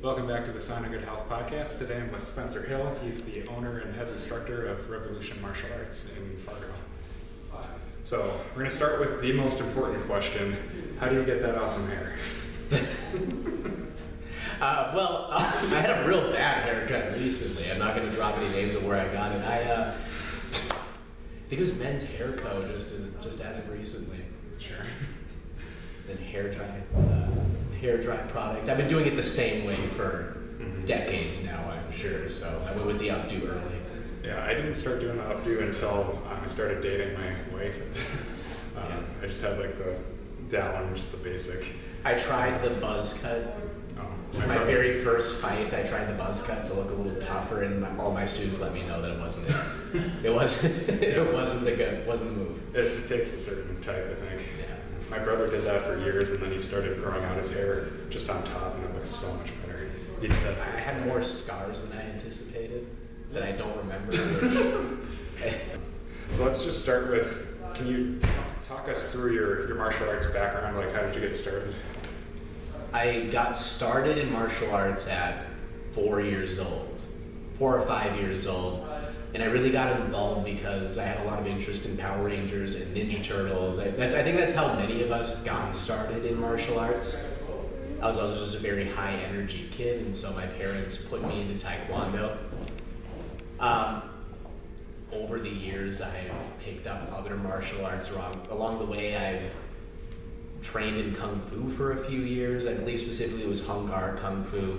Welcome back to the Sina Good Health Podcast. Today I'm with Spencer Hill. He's the owner and head instructor of Revolution Martial Arts in Fargo. So we're going to start with the most important question. How do you get that awesome hair? I had a real bad haircut recently. I'm not going to drop any names of where I got it. I think it was Men's Hair Co. just as of recently. Sure. Then hair dry product. I've been doing it the same way for decades now, I'm sure. So I went with the updo early. Yeah, I didn't start doing the updo until I started dating my wife. I just had like that one, just the basic. I tried the buzz cut. My very first fight, I tried the buzz cut to look a little tougher, and all my students let me know that it wasn't it. It wasn't the move. It takes a certain type, I think. Yeah. My brother did that for years, and then he started growing out his hair just on top, and it looks so much better. He did that I had more scars than I anticipated that I don't remember. So let's just start with, can you talk us through your martial arts background? Like, how did you get started? I got started in martial arts at 4 or 5 years old, and I really got involved because I had a lot of interest in Power Rangers and Ninja Turtles. I think that's how many of us got started in martial arts. I was also just a very high energy kid, and so my parents put me into Taekwondo. Over the years, I've picked up other martial arts along the way. I've trained in Kung Fu for a few years. I believe specifically it was Hung Gar Kung Fu.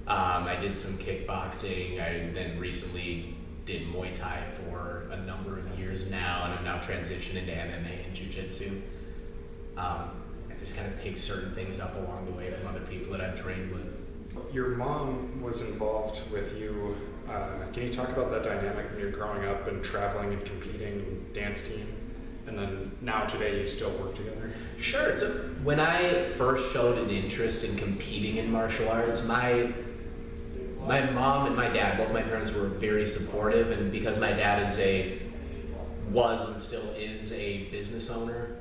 I did some kickboxing. I then recently did Muay Thai for a number of years now, and I'm now transitioned into MMA and Jiu-Jitsu. I just kind of picked certain things up along the way from other people that I've trained with. Your mom was involved with you. Can you talk about that dynamic when you're growing up and traveling and competing and dance team? And then now today you still work together? Sure. So when I first showed an interest in competing in martial arts, my mom and my dad, both my parents, were very supportive, and because my dad was and still is a business owner,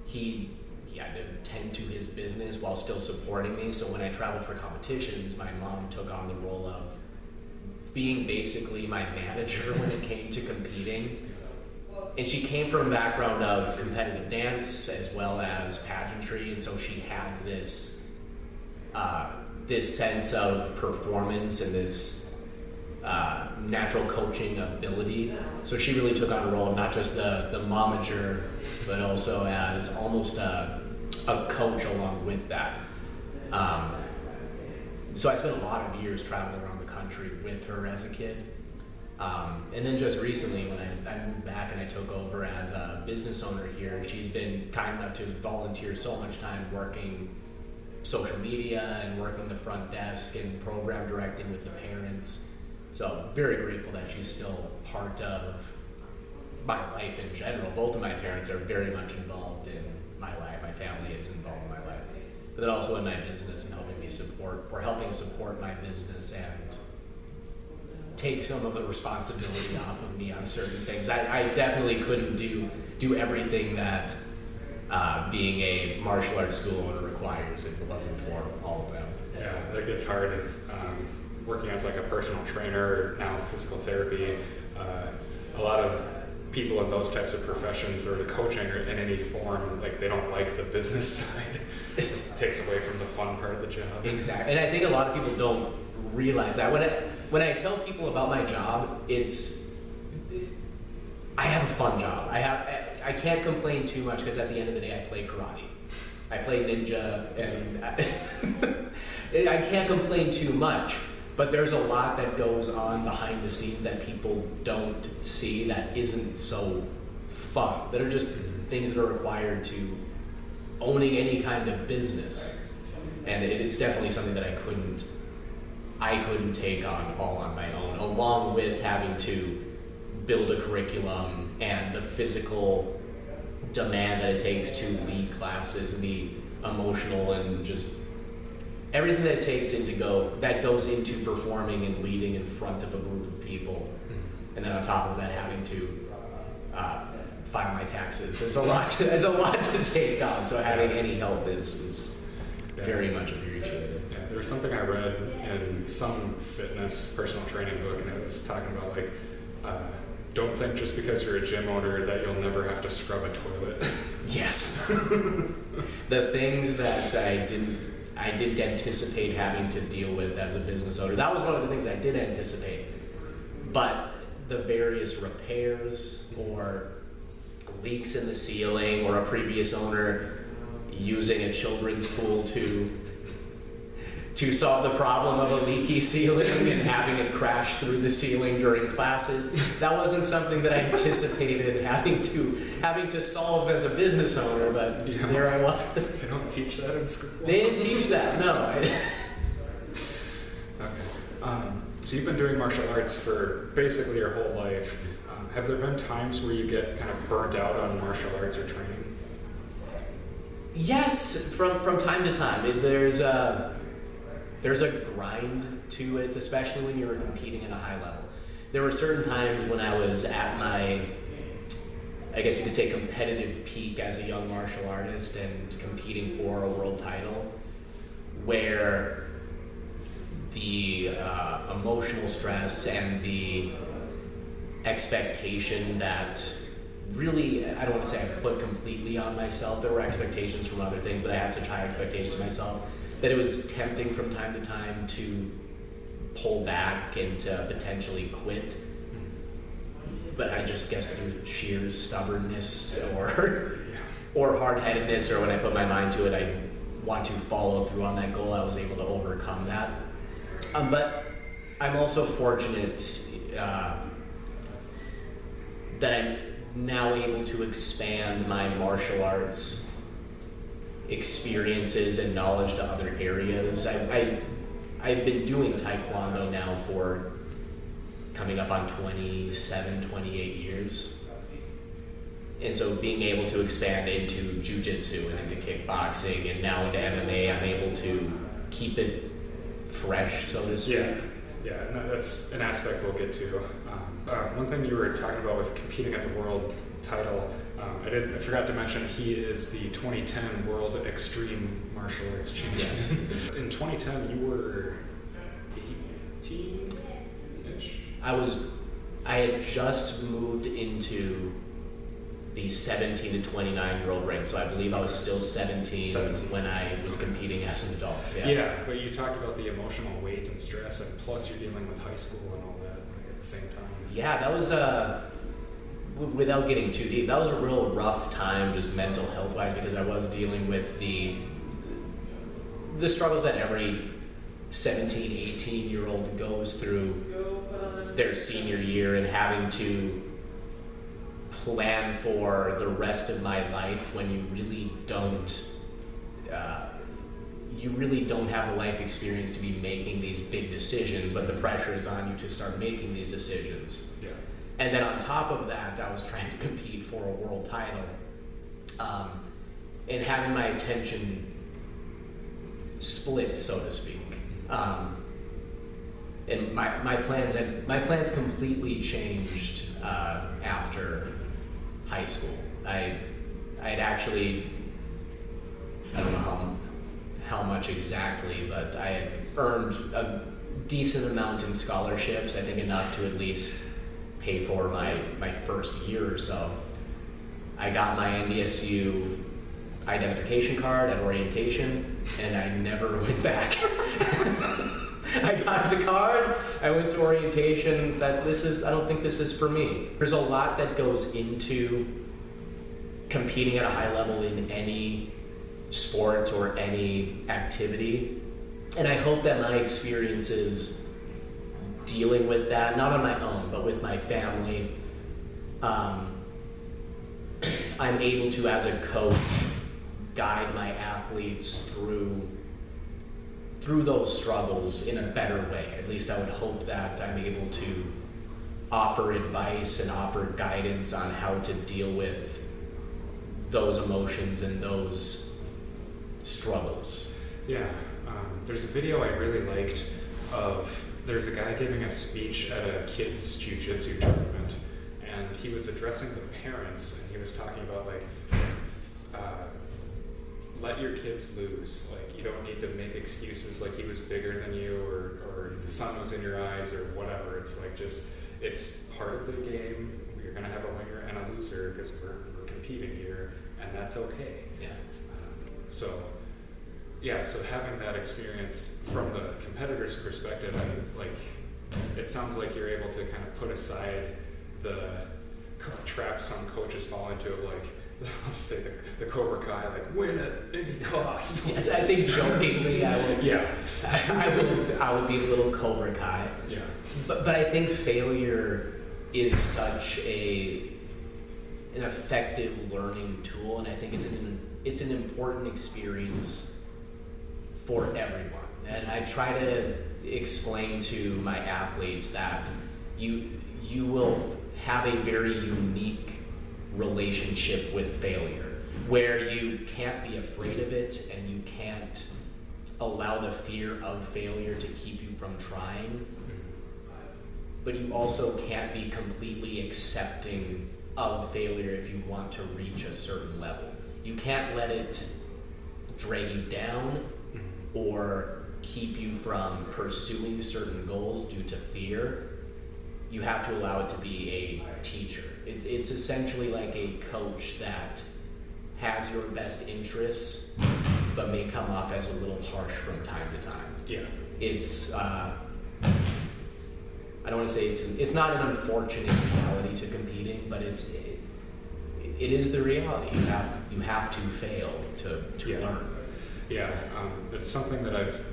he had to tend to his business while still supporting me. So when I traveled for competitions, my mom took on the role of being basically my manager when it came to competing. And she came from a background of competitive dance as well as pageantry, and so she had this sense of performance and this natural coaching ability. So she really took on a role of not just the momager, but also as almost a coach along with that. So I spent a lot of years traveling around the country with her as a kid. And then just recently, when I moved back and I took over as a business owner here, she's been kind enough to volunteer so much time working social media and working the front desk and program directing with the parents. So very grateful that she's still part of my life in general. Both of my parents are very much involved in my life. My family is involved in my life. But then also in my business and helping support my business and take some of the responsibility off of me on certain things. I definitely couldn't do everything that being a martial arts school owner requires if it wasn't for all of them. Yeah, that gets hard. It's, working as like a personal trainer, now physical therapy, a lot of people in those types of professions or the coaching or in any form, like they don't like the business side. It takes away from the fun part of the job. Exactly, and I think a lot of people don't realize that. When I tell people about my job, I have a fun job. I can't complain too much because at the end of the day, I play karate. I play ninja, and I can't complain too much. But there's a lot that goes on behind the scenes that people don't see that isn't so fun. That are just things that are required to owning any kind of business, and it's definitely something that I couldn't take on all on my own, along with having to build a curriculum and the physical demand that it takes to lead classes and the emotional and just everything that it takes that goes into performing and leading in front of a group of people. And then on top of that, having to file my taxes is a lot to take on. So having any help is very much appreciated. Yeah, there was something I read in some fitness personal training book, and it was talking about like, don't think just because you're a gym owner that you'll never have to scrub a toilet. Yes. The things that I didn't anticipate having to deal with as a business owner. That was one of the things I did anticipate. But the various repairs or leaks in the ceiling, or a previous owner using a children's pool to solve the problem of a leaky ceiling and having it crash through the ceiling during classes. That wasn't something that I anticipated having to solve as a business owner, but yeah. There I was. They don't teach that in school. They didn't teach that, no. Okay. So you've been doing martial arts for basically your whole life. Have there been times where you get kind of burnt out on martial arts or training? Yes, from time to time. There's a grind to it, especially when you're competing at a high level. There were certain times when I was at my, I guess you could say, competitive peak as a young martial artist and competing for a world title, where the emotional stress and the expectation that really, I don't want to say I put completely on myself. There were expectations from other things, but I had such high expectations of myself that it was tempting from time to time to pull back and to potentially quit. But I just guess through sheer stubbornness or hard-headedness, or when I put my mind to it, I want to follow through on that goal, I was able to overcome that. But I'm also fortunate that I'm now able to expand my martial arts experiences and knowledge to other areas. I've been doing Taekwondo now for coming up on 27, 28 years. And so being able to expand into jiu-jitsu and into kickboxing and now into MMA, I'm able to keep it fresh, so to speak. Yeah, no, that's an aspect we'll get to. One thing you were talking about with competing at the world title, I forgot to mention he is the 2010 World Extreme Martial Arts Champion. Yes. In 2010, you were 18-ish? I had just moved into the 17 to 29-year-old range, so I believe I was still 17 when I was competing as an adult. Yeah, but you talked about the emotional weight and stress, and plus you're dealing with high school and all that at the same time. Yeah, that was without getting too deep, that was a real rough time just mental health-wise, because I was dealing with the struggles that every 17, 18-year-old goes through their senior year, and having to plan for the rest of my life when you really don't have the life experience to be making these big decisions, but the pressure is on you to start making these decisions. Yeah. And then on top of that, I was trying to compete for a world title, and having my attention split, so to speak. And my plans completely changed after high school. I had actually, I don't know how much exactly, but I had earned a decent amount in scholarships, I think enough to at least pay for my first year or so. I got my NDSU identification card at orientation, and I never went back. I got the card, I went to orientation, I don't think this is for me. There's a lot that goes into competing at a high level in any sport or any activity. And I hope that my experiences dealing with that, not on my own, but with my family, I'm able to, as a coach, guide my athletes through those struggles in a better way. At least I would hope that I'm able to offer advice and offer guidance on how to deal with those emotions and those struggles. Yeah, there's a video I really liked there's a guy giving a speech at a kids' jiu-jitsu tournament, and he was addressing the parents, and he was talking about let your kids lose. Like, you don't need to make excuses like he was bigger than you, or the sun was in your eyes, or whatever. It's like, just, it's part of the game. You're gonna have a winner and a loser because we're competing here, and that's okay. Yeah. So having that experience from the competitor's perspective, it sounds like you're able to kind of put aside the trap some coaches fall into of, like, I'll just say the Cobra Kai, like, win at any cost. Yes, I think jokingly I would. Yeah. I would be a little Cobra Kai. Yeah. But I think failure is such an effective learning tool, and I think it's an important experience for everyone. And I try to explain to my athletes that you will have a very unique relationship with failure, where you can't be afraid of it and you can't allow the fear of failure to keep you from trying, but you also can't be completely accepting of failure if you want to reach a certain level. You can't let it drag you down or keep you from pursuing certain goals due to fear. You have to allow it to be a teacher. It's essentially like a coach that has your best interests, but may come off as a little harsh from time to time. Yeah. It's I don't want to say it's not an unfortunate reality to competing, but it is the reality. You have to fail to learn. Yeah, it's something that I've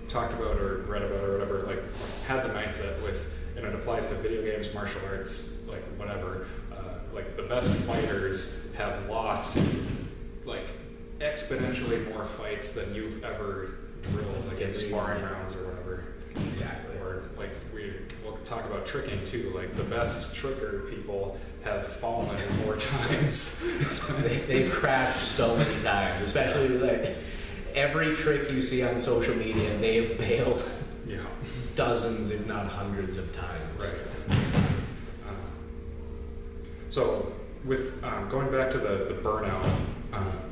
talked about or read about or whatever, like, had the mindset with, and it applies to video games, martial arts, like, whatever. Like, the best fighters have lost, like, exponentially more fights than you've ever drilled, like, in sparring rounds or whatever. Exactly. Or, like, we'll talk about tricking too. Like, the best tricker people have fallen more times. They've crashed so many times, especially like every trick you see on social media, they have bailed dozens, if not hundreds of times. Right. So, with going back to the burnout,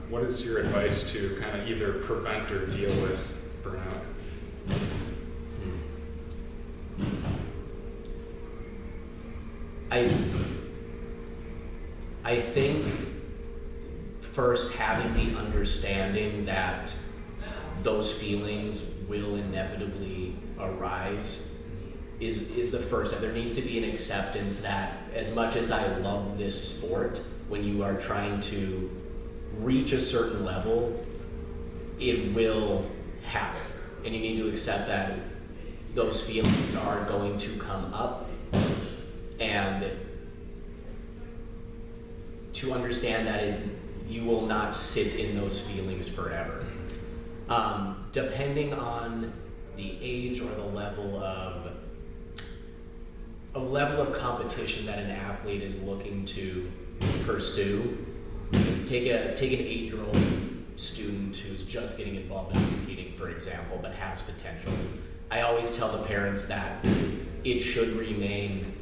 what is your advice to kind of either prevent or deal with burnout? I think first having the understanding that those feelings will inevitably arise is the first step. There needs to be an acceptance that as much as I love this sport, when you are trying to reach a certain level, it will happen. And you need to accept that those feelings are going to come up, and to understand that you will not sit in those feelings forever. Depending on the age or the level of competition that an athlete is looking to pursue, take an 8-year-old student who's just getting involved in competing, for example, but has potential. I always tell the parents that it should remain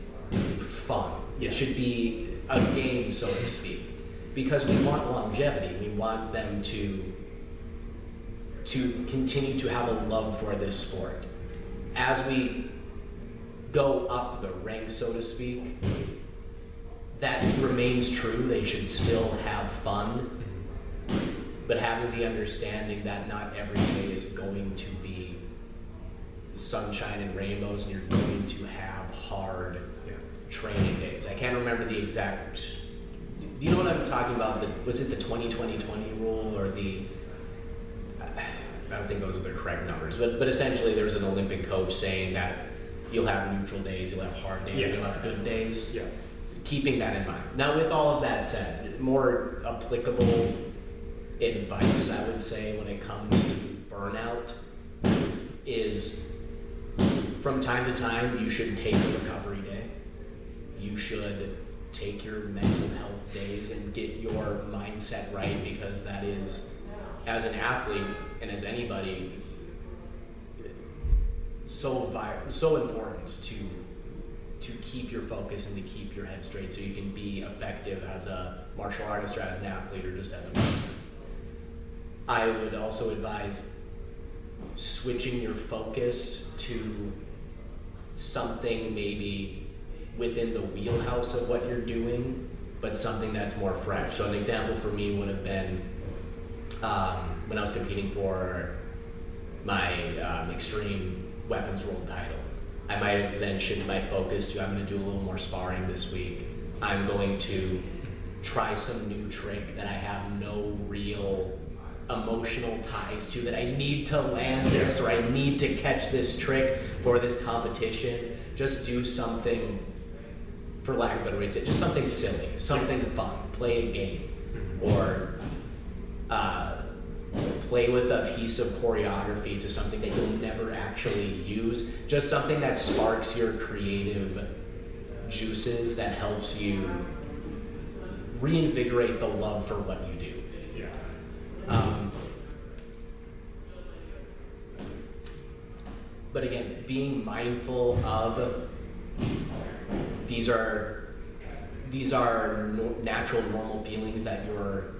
fun. It should be a game, so to speak, because we want longevity. We want them to continue to have a love for this sport. As we go up the ranks, so to speak, that remains true. They should still have fun, but having the understanding that not every day is going to be sunshine and rainbows, and you're going to have hard training days. I can't remember the exact. Do you know what I'm talking about? Was it the 20-20-20 rule, or the? I don't think those are the correct numbers, but essentially there's an Olympic coach saying that you'll have neutral days, you'll have hard days, you'll have good days. Yeah. Keeping that in mind. Now, with all of that said, more applicable advice, I would say, when it comes to burnout is, from time to time, you should take a recovery day. You should take your mental health days and get your mindset right, because that is, as an athlete and as anybody, so important to keep your focus and to keep your head straight so you can be effective as a martial artist or as an athlete or just as a person. I would also advise switching your focus to something maybe within the wheelhouse of what you're doing, but something that's more fresh. So an example for me would have been when I was competing for my extreme weapons roll title. I might have then shifted my focus to, I'm going to do a little more sparring this week. I'm going to try some new trick that I have no real emotional ties to, that I need to land this or I need to catch this trick for this competition. Just do something, for lack of a better way to say it, just something silly, something fun. Play a game, or play with a piece of choreography to something that you'll never actually use. Just something that sparks your creative juices, that helps you reinvigorate the love for what you do. But again, being mindful of these are natural, normal feelings that are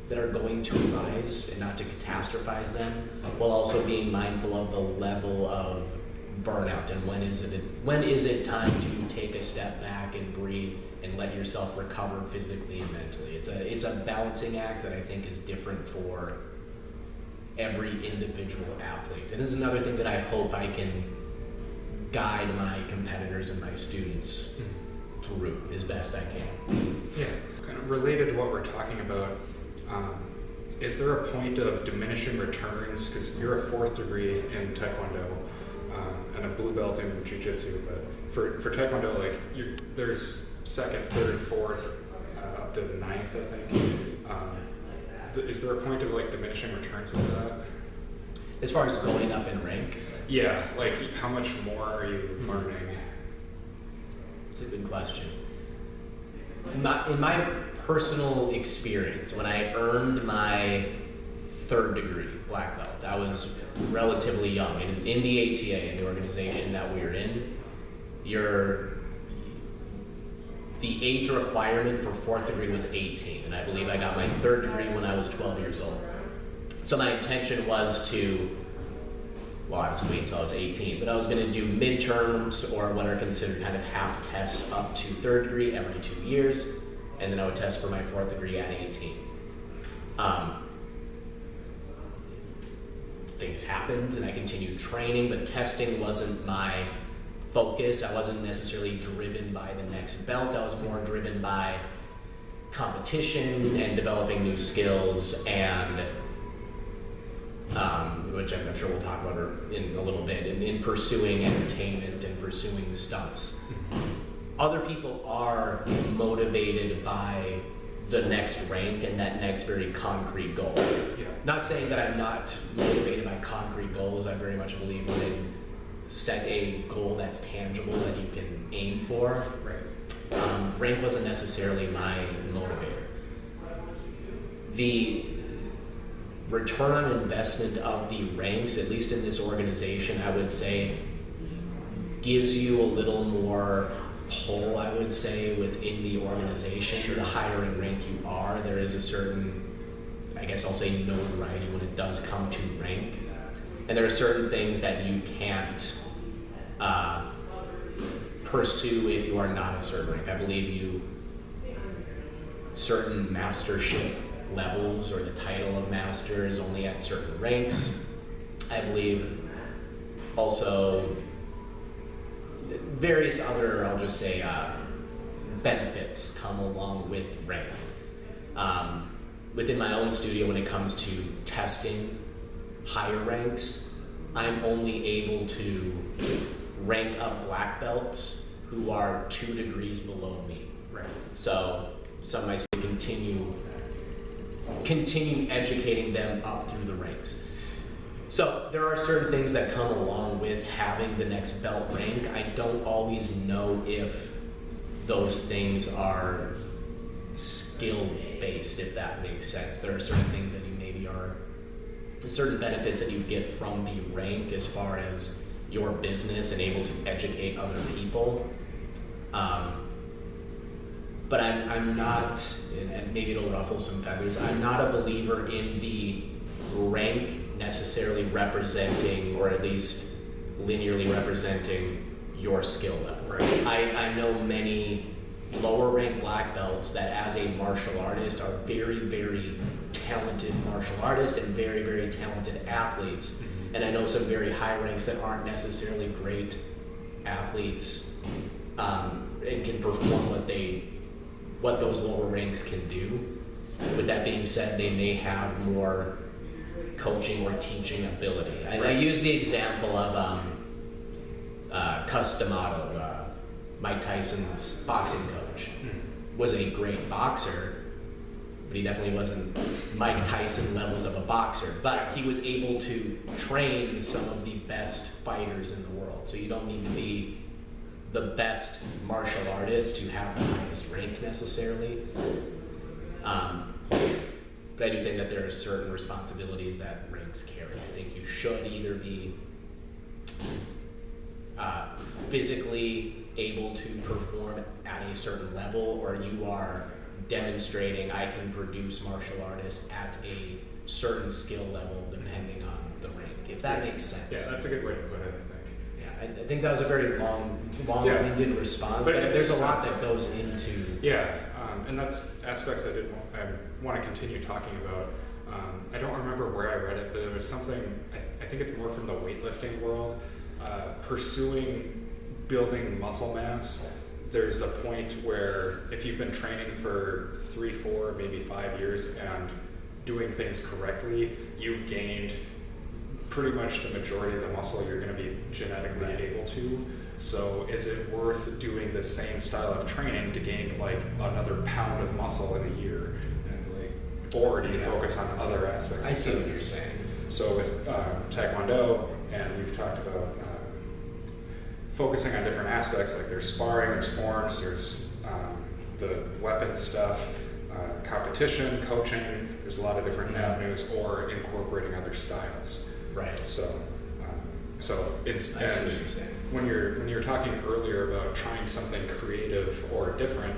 going to arise, and not to catastrophize them, while also being mindful of the level of burnout and when is it time to take a step back and breathe and let yourself recover physically and mentally. It's a balancing act that I think is different for every individual athlete. And this is another thing that I hope I can guide my competitors and my students through as best I can. Yeah, kind of related to what we're talking about, is there a point of diminishing returns? Because you're a 4th degree in Taekwondo and a blue belt in Jiu-Jitsu, but for Taekwondo, like there's 2nd, 3rd, 4th, up to 9th, I think. Is there a point of like diminishing returns with that? As far as going up in rank? Yeah, like how much more are you learning? It's a good question. In my personal experience, when I earned my 3rd degree black belt, I was relatively young. In the ATA, in the organization that we're in, the age requirement for 4th degree was 18, and I believe I got my 3rd degree when I was 12 years old. So my intention was I was waiting until I was 18, but I was going to do midterms, or what are considered kind of half tests, up to 3rd degree every 2 years, and then I would test for my 4th degree at 18. Things happened, and I continued training, but testing wasn't my focus. I wasn't necessarily driven by the next belt. I was more driven by competition and developing new skills, and which I'm sure we'll talk about in a little bit, in pursuing entertainment and pursuing stunts. Other people are motivated by the next rank and that next very concrete goal. Yeah. Not saying that I'm not motivated by concrete goals. I very much believe in set a goal that's tangible that you can aim for. Right. Rank wasn't necessarily my motivator. The return on investment of the ranks, at least in this organization, I would say, gives you a little more pull, I would say, within the organization. Sure. The higher in rank you are, there is a certain, I guess I'll say, notoriety when it does come to rank. And there are certain things that you can't pursue if you are not a certain rank. I believe certain mastership levels, or the title of master, is only at certain ranks. I believe also various other, I'll just say, benefits come along with rank. Within my own studio, when it comes to testing higher ranks, I'm only able to rank up black belts who are 2 degrees below me. Right. So some might say continue educating them up through the ranks. So there are certain things that come along with having the next belt rank. I don't always know if those things are skill-based, if that makes sense. There are certain things that you maybe are, certain benefits that you get from the rank as far as your business and able to educate other people. But I'm not, and maybe it'll ruffle some feathers, I'm not a believer in the rank necessarily representing, or at least linearly representing, your skill level. Right. I know many lower rank black belts that as a martial artist are very, very talented martial artists and very, very talented athletes. And I know some very high ranks that aren't necessarily great athletes, and can perform what those lower ranks can do. With that being said, they may have more coaching or teaching ability. I use the example of Customato, Mike Tyson's boxing coach. Was a great boxer, but he definitely wasn't Mike Tyson levels of a boxer. But he was able to train some of the best fighters in the world. So you don't need to be the best martial artist to have the highest rank necessarily. But I do think that there are certain responsibilities that ranks carry. I think you should either be physically able to perform at a certain level, or you are demonstrating I can produce martial artists at a certain skill level depending on the rank, if that makes sense. Yeah, that's a good way to put it, I think. Yeah, I think that was a very long-winded response, but there's a lot that goes into... Yeah, and that's aspects I want to continue talking about. I don't remember where I read it, but it was something, I think it's more from the weightlifting world. Pursuing building muscle mass, there's a point where if you've been training for 3, 4, maybe 5 years and doing things correctly, you've gained pretty much the majority of the muscle you're going to be genetically able to. So is it worth doing the same style of training to gain like another pound of muscle in a year? And it's like, or do you focus on other aspects? I see what you're saying. So with Taekwondo, and we've talked about focusing on different aspects, like there's sparring, there's forms, there's the weapon stuff, competition, coaching, there's a lot of different avenues, or incorporating other styles. Right. So it's, I see what you're saying. when you're talking earlier about trying something creative or different,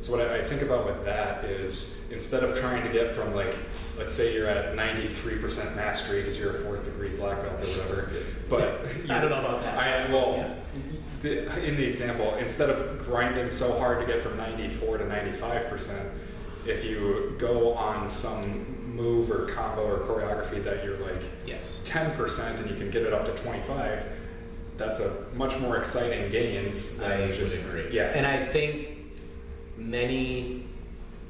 so what I think about with that is, instead of trying to get from, like, let's say you're at 93% mastery because you're a 4th degree black belt or whatever, but I don't know about that. In the example, instead of grinding so hard to get from 94 to 95%, if you go on some move or combo or choreography that you're like 10% and you can get it up to 25, that's a much more exciting gains than I just would agree. Yes. And I think many,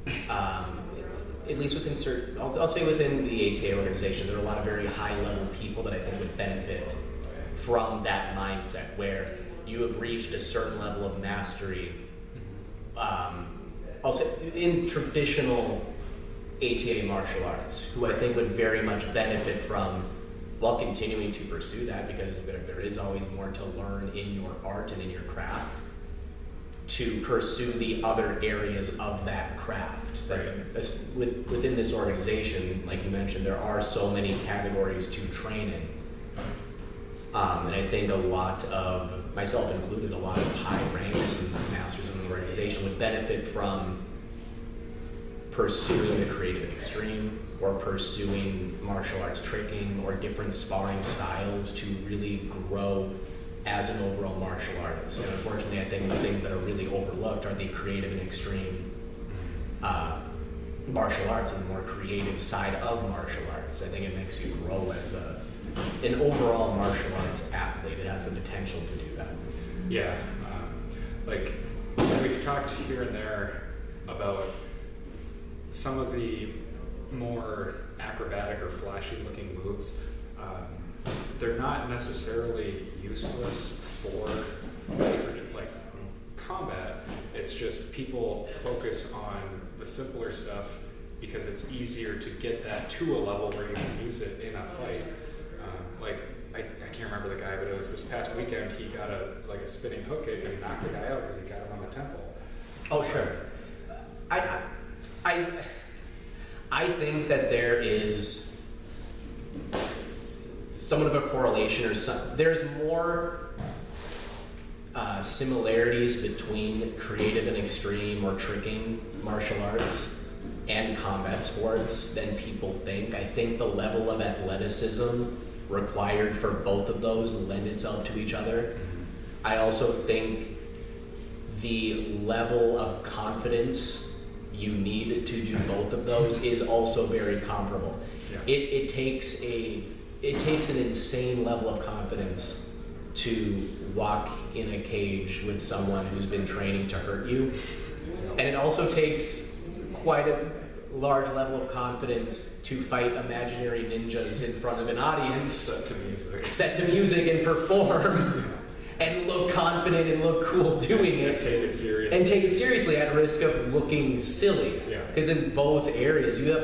at least within certain, I'll say within the ATA organization, there are a lot of very high level people that I think would benefit from that mindset, where you have reached a certain level of mastery. I'll say in traditional ATA martial arts, who I think would very much benefit from, while continuing to pursue that, because there is always more to learn in your art and in your craft, to pursue the other areas of that craft. Within this organization, like you mentioned, there are so many categories to train in. And I think a lot of, myself included, a lot of high ranks and masters in the organization would benefit from pursuing the creative extreme, or pursuing martial arts tricking, or different sparring styles to really grow as an overall martial artist. And unfortunately, I think the things that are really overlooked are the creative and extreme martial arts and the more creative side of martial arts. I think it makes you grow as an overall martial arts athlete. It has the potential to do that. Yeah, like we've talked here and there about some of the more acrobatic or flashy looking moves. They're not necessarily useless for like combat. It's just people focus on the simpler stuff because it's easier to get that to a level where you can use it in a fight. Like I can't remember the guy, but it was this past weekend. He got a spinning hook kick and he knocked the guy out because he got him on the temple. Oh sure. I think that there is somewhat of a correlation, or there's more similarities between creative and extreme or tricking martial arts and combat sports than people think. I think the level of athleticism required for both of those lend itself to each other. I also think the level of confidence you need to do both of those is also very comparable. Yeah. It takes an insane level of confidence to walk in a cage with someone who's been training to hurt you. And it also takes quite a large level of confidence to fight imaginary ninjas in front of an audience, set to music and perform, and look confident and look cool doing it. And take it seriously at risk of looking silly. Because in both areas, you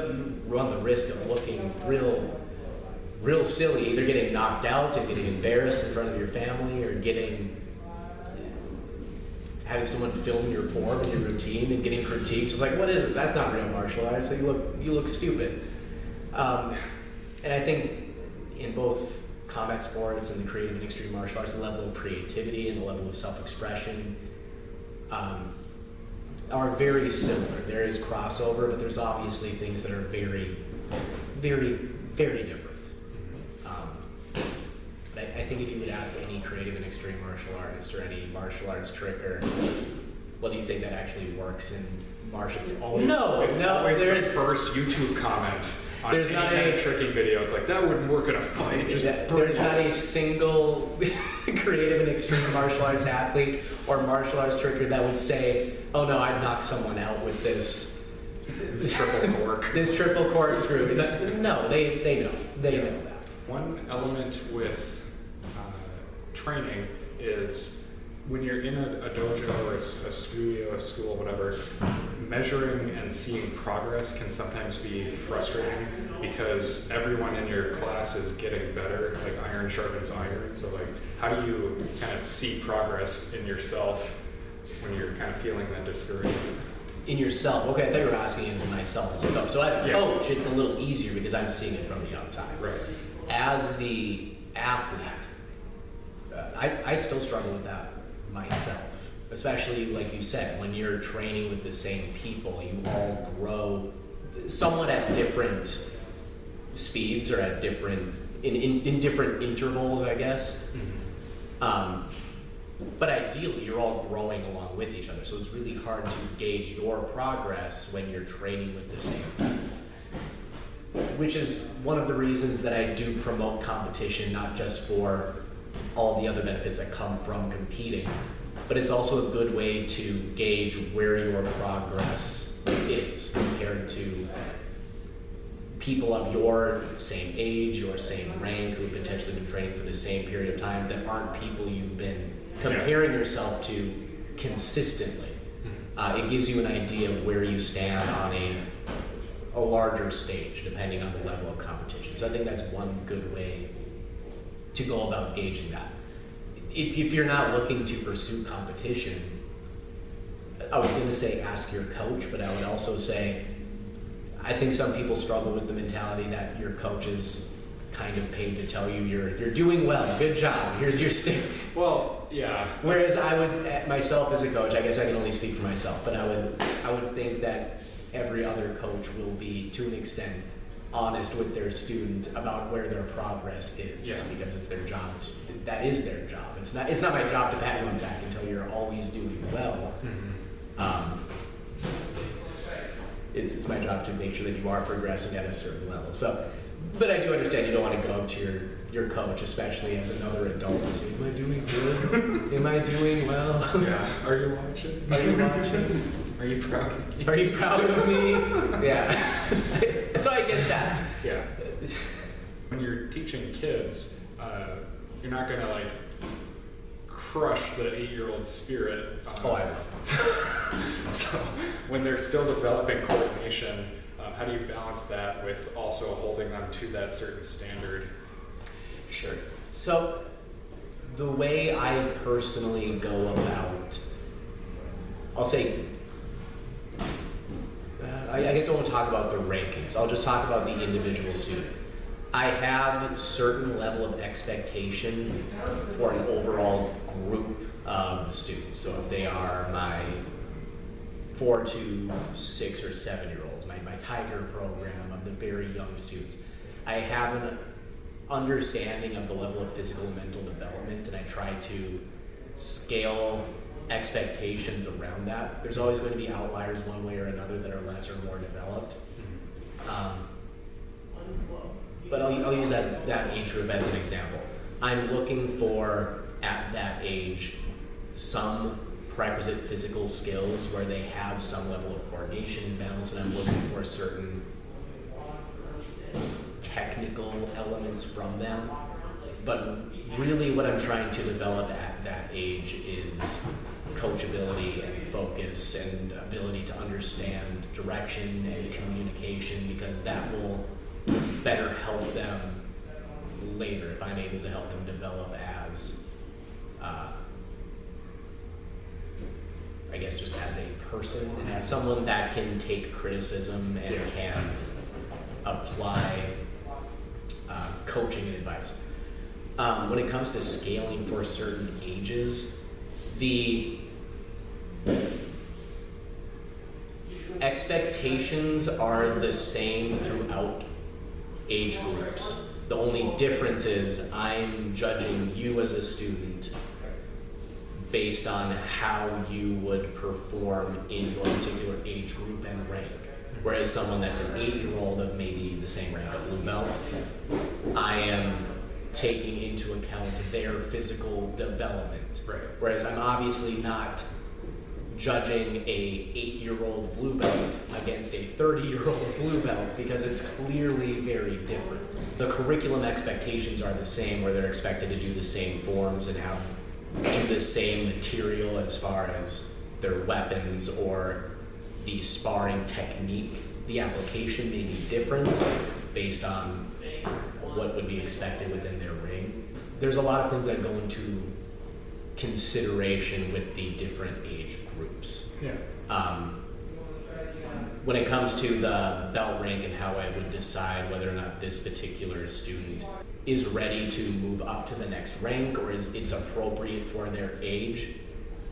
run the risk of looking real silly, either getting knocked out and getting embarrassed in front of your family, or having someone film your form and your routine and getting critiques. It's like, what is it? That's not real martial arts. You look stupid. And I think in both combat sports and the creative and extreme martial arts, the level of creativity and the level of self-expression are very similar. There is crossover, but there's obviously things that are very, very, very different. I think if you would ask any creative and extreme martial artist or any martial arts tricker, well, do you think that actually works in martial arts? It's always the first YouTube comment on any kind of tricking video. It's like, that wouldn't work in a fight. There's not a single creative and extreme martial arts athlete or martial arts tricker that would say, oh no, I'd knock someone out with this triple cork. This triple corkscrew. No, they know. They know that. One element with training is when you're in a dojo or a studio, a school, whatever, measuring and seeing progress can sometimes be frustrating because everyone in your class is getting better, like iron sharpens iron. So like, how do you kind of see progress in yourself when you're kind of feeling that discouragement? In yourself? Okay, I thought you were asking as myself as a coach. So as a coach, it's a little easier because I'm seeing it from the outside. Right. As the athlete, I still struggle with that myself, especially like you said, when you're training with the same people, you all grow somewhat at different speeds or at different in different intervals, I guess. But ideally, you're all growing along with each other, so it's really hard to gauge your progress when you're training with the same people. Which is one of the reasons that I do promote competition, not just for all the other benefits that come from competing, but it's also a good way to gauge where your progress is compared to people of your same age, your same rank, who have potentially been training for the same period of time, that aren't people you've been comparing yourself to consistently. It gives you an idea of where you stand on a larger stage, depending on the level of competition. So I think that's one good way to go about gauging that. If you're not looking to pursue competition, I was going to say ask your coach, but I would also say I think some people struggle with the mentality that your coach is kind of paid to tell you you're doing well, good job, here's your stick. Well, yeah. Whereas I would, myself as a coach, I guess I can only speak for myself, but I would think that every other coach will be, to an extent, honest with their student about where their progress is, because it's their job. That is their job. It's not my job to pat you on the back and tell you you're always doing well. It's my job to make sure that you are progressing at a certain level. So, but I do understand you don't want to go up to your coach, especially as another adult, and say, "Am I doing good? Am I doing well? Yeah. Are you watching? Are you watching? Are you proud of me? Are you proud of me?" Yeah. So I get that. Yeah. When you're teaching kids, you're not gonna like crush the 8-year-old spirit. Oh, I know. So when they're still developing coordination, how do you balance that with also holding them to that certain standard? Sure. So the way I personally go about, I'll say, I guess I won't talk about the rankings. I'll just talk about the individual student. I have a certain level of expectation for an overall group of students. So if they are my 4 to 6 or 7 year olds, my Tiger program of the very young students. I have an understanding of the level of physical and mental development, and I try to scale expectations around that. There's always going to be outliers one way or another that are less or more developed. But I'll use that age group as an example. I'm looking for, at that age, some prerequisite physical skills where they have some level of coordination and balance, and I'm looking for certain technical elements from them. But really what I'm trying to develop at that age is coachability and focus and ability to understand direction and communication, because that will better help them later if I'm able to help them develop as I guess just as a person and as someone that can take criticism and can apply coaching and advice. When it comes to scaling for certain ages, the expectations are the same throughout age groups. The only difference is I'm judging you as a student based on how you would perform in your particular age group and rank. Whereas someone that's an 8-year-old of maybe the same rank of blue belt, I am taking into account their physical development. Right. Whereas I'm obviously not judging a 8-year-old blue belt against a 30-year-old blue belt, because it's clearly very different. The curriculum expectations are the same, where they're expected to do the same forms and do the same material as far as their weapons or the sparring technique. The application may be different based on what would be expected within their ring. There's a lot of things that go into consideration with the different age groups. Yeah. When it comes to the belt rank and how I would decide whether or not this particular student is ready to move up to the next rank or is it's appropriate for their age,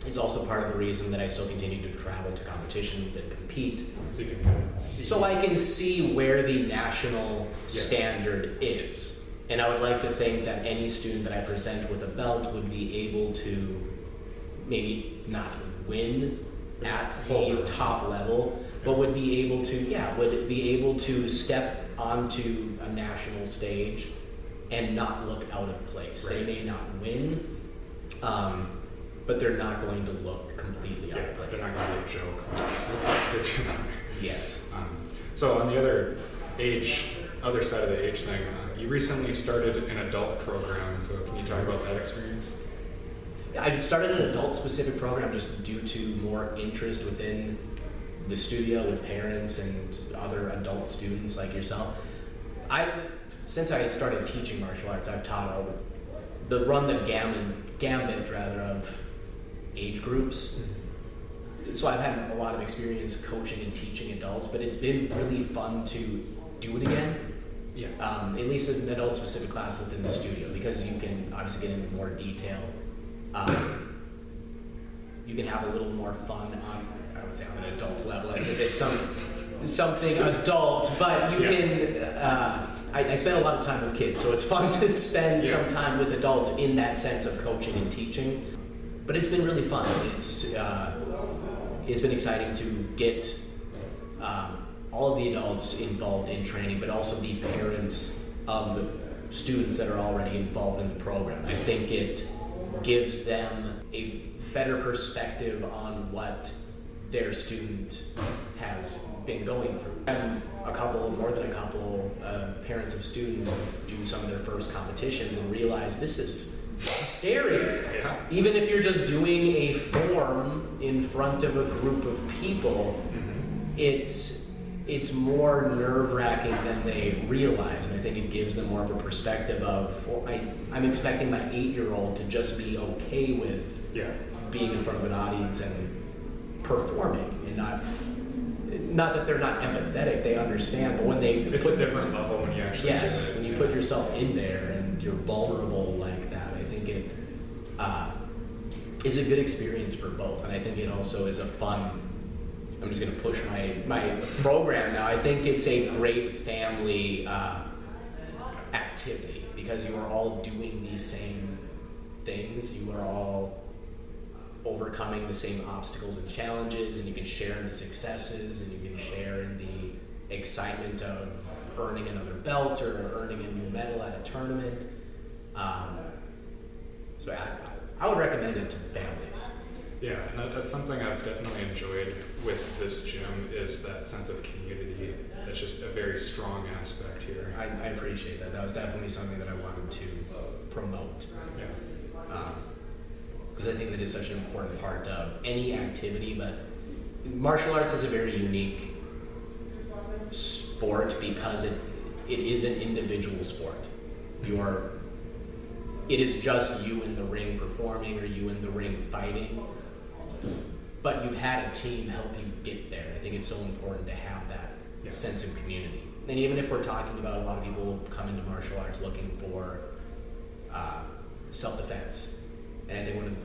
is also part of the reason that I still continue to travel to competitions and compete. So you can kind of see. So I can see where the national standard is. And I would like to think that any student that I present with a belt would be able to maybe not win at the top level, but would be able to step onto a national stage and not look out of place. Right. They may not win, but they're not going to look completely out of place. They're not going to be a joke. Yes. It's like Yes. So on the other side of the age thing, you recently started an adult program. So can you talk about that experience? I started an adult-specific program just due to more interest within the studio with parents and other adult students like yourself. Since I started teaching martial arts, I've taught the gambit of age groups. So I've had a lot of experience coaching and teaching adults, but it's been really fun to do it again. Yeah. At least an adult-specific class within the studio, because you can obviously get into more detail. You can have a little more fun on an adult level, as if it's something adult, but you can. I spend a lot of time with kids, so it's fun to spend some time with adults in that sense of coaching and teaching. But it's been really fun. It's been exciting to get all of the adults involved in training, but also the parents of the students that are already involved in the program. I think it gives them a better perspective on what their student has been going through. And more than a couple parents of students do some of their first competitions and realize this is scary. Yeah. Even if you're just doing a form in front of a group of people, it's more nerve-wracking than they realize, and I think it gives them more of a perspective of, I'm expecting my 8-year-old to just be okay with being in front of an audience and performing, and not that they're not empathetic, they understand, but when it's a different level when you actually do it. when you put yourself in there and you're vulnerable like that, I think it is a good experience for both, and I think it also is a fun I'm just going to push my program now. I think it's a great family activity because you are all doing these same things. You are all overcoming the same obstacles and challenges, and you can share in the successes, and you can share in the excitement of earning another belt or earning a new medal at a tournament. So I would recommend it to families. Yeah, and that's something I've definitely enjoyed with this gym is that sense of community. That's just a very strong aspect here. I appreciate that. That was definitely something that I wanted to promote. Yeah. Because I think that is such an important part of any activity, but martial arts is a very unique sport because it is an individual sport. It is just you in the ring performing or you in the ring fighting, but you've had a team help you get there. I think it's so important to have that sense of community. And even if we're talking about a lot of people come into martial arts looking for self-defense, and I think one of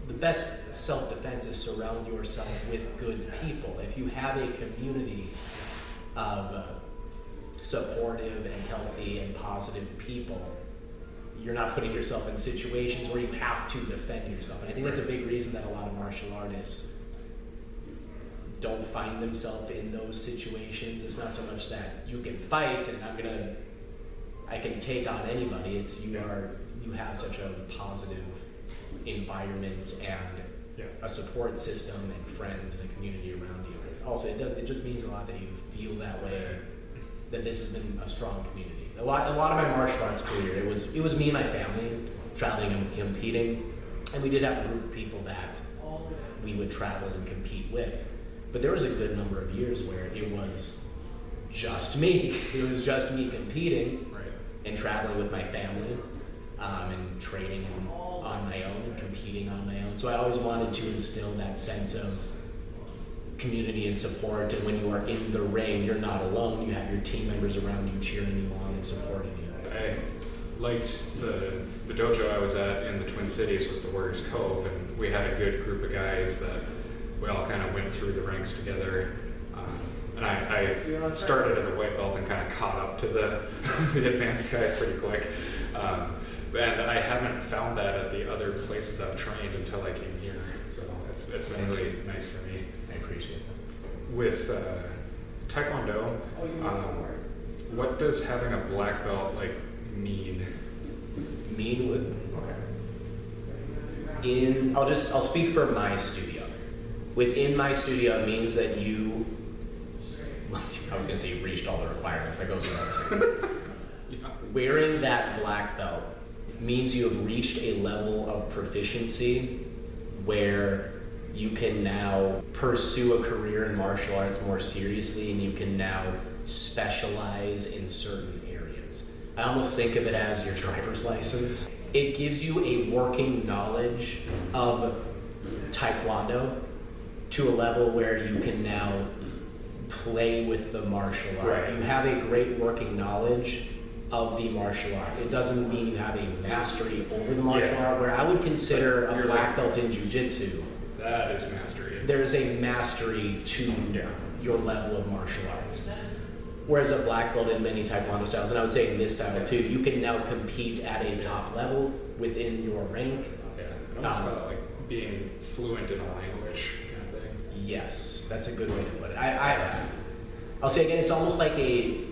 the best self-defense is surround yourself with good people. If you have a community of supportive and healthy and positive people, you're not putting yourself in situations where you have to defend yourself. And I think that's a big reason that a lot of martial artists don't find themselves in those situations. It's not so much that you can fight and I can take on anybody. It's you have such a positive environment and a support system and friends and a community around you. Also, it just means a lot that you feel that way, that this has been a strong community. A lot of my martial arts career, it was me and my family traveling and competing, and we did have a group of people that we would travel and compete with. But there was a good number of years where it was just me. It was just me competing and traveling with my family and training on my own and competing on my own. So I always wanted to instill that sense of community and support, and when you are in the ring, you're not alone. You have your team members around you cheering you on and supporting you. I liked the dojo I was at in the Twin Cities was the Warriors Cove, and we had a good group of guys that we all kind of went through the ranks together. And I started as a white belt and kind of caught up to the advanced guys pretty quick. And I haven't found that at the other places I've trained until I came here. So it's been really nice for me. I appreciate that. With Taekwondo, what does having a black belt mean? Mean with I'll speak for my studio. Within my studio, it means that I was gonna say you've reached all the requirements. That goes without saying. Wearing that black belt means you have reached a level of proficiency where you can now pursue a career in martial arts more seriously, and you can now specialize in certain areas. I almost think of it as your driver's license. It gives you a working knowledge of Taekwondo to a level where you can now play with the martial art. Right. You have a great working knowledge of the martial art. It doesn't mean you have a mastery over the martial art, where I would consider a black belt in jiu-jitsu. That is mastery. There is a mastery to your level of martial arts. Whereas a black belt in many Taekwondo styles, and I would say in this style too, you can now compete at a top level within your rank. Yeah, it almost felt like being fluent in a language kind of thing. Yes, that's a good way to put it. I'll say again, it's almost like a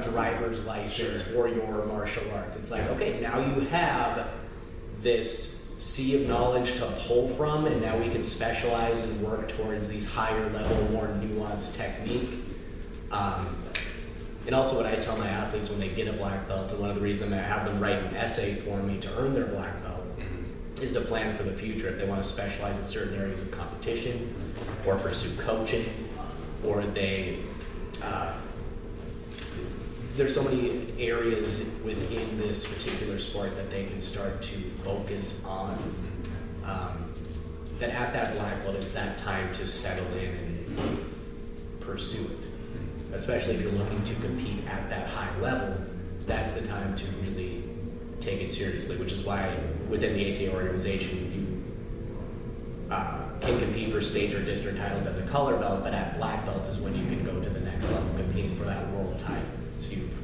driver's license for your martial art. It's like, okay, now you have this sea of knowledge to pull from, and now we can specialize and work towards these higher level, more nuanced technique. And also what I tell my athletes when they get a black belt, and one of the reasons I have them write an essay for me to earn their black belt, is to plan for the future. If they want to specialize in certain areas of competition, or pursue coaching, or there's so many areas within this particular sport that they can start to focus on, that at that black belt, it's that time to settle in and pursue it. Especially if you're looking to compete at that high level, that's the time to really take it seriously, which is why within the ATA organization, can compete for state or district titles as a color belt, but at black belt is when you can go to the next level, competing for that world title. So you've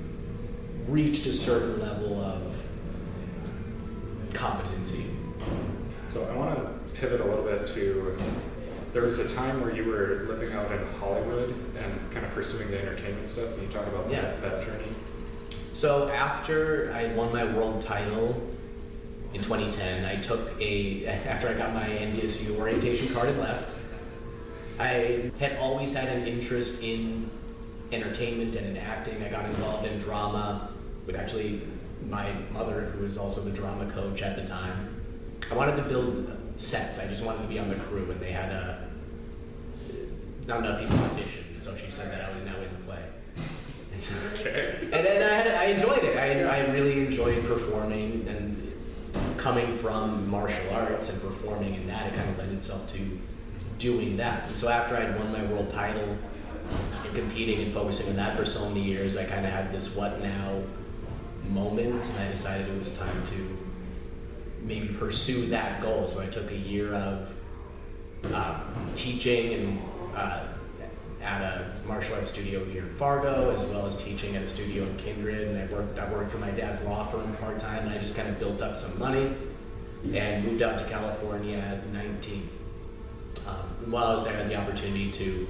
reached a certain level of competency. So I want to pivot a little bit to, there was a time where you were living out in Hollywood and kind of pursuing the entertainment stuff. Can you talk about that journey? So after I won my world title in 2010, after I got my NDSU orientation card and left, I had always had an interest in entertainment and in acting. I got involved in drama with actually my mother, who was also the drama coach at the time. I wanted to build sets. I just wanted to be on the crew, and they had not enough people audition, and so she said that I was now in the play. Okay. And then I enjoyed it. I really enjoyed performing, and coming from martial arts and performing in that, it kind of lent itself to doing that. And so after I'd won my world title and competing and focusing on that for so many years, I kind of had this what now moment, and I decided it was time to maybe pursue that goal. So I took a year of teaching and at a martial arts studio here in Fargo, as well as teaching at a studio in Kindred. And I worked for my dad's law firm part-time, and I just kind of built up some money and moved out to California at 19. While I was there, I had the opportunity to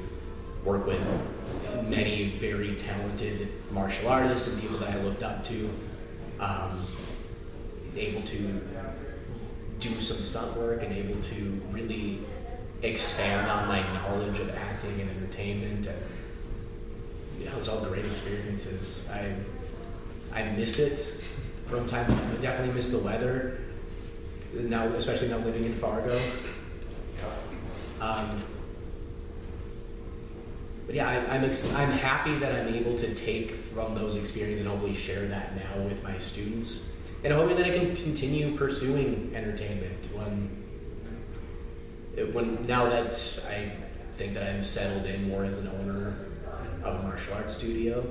work with many very talented martial artists and people that I looked up to, able to do some stunt work and able to really expand on my knowledge of acting and entertainment. And it was all great experiences. I miss it from time to time. I definitely miss the weather now, especially now living in Fargo. But yeah, I'm happy that I'm able to take from those experiences and hopefully share that now with my students, and hoping that I can continue pursuing entertainment when now that I think that I'm settled in more as an owner of a martial arts studio.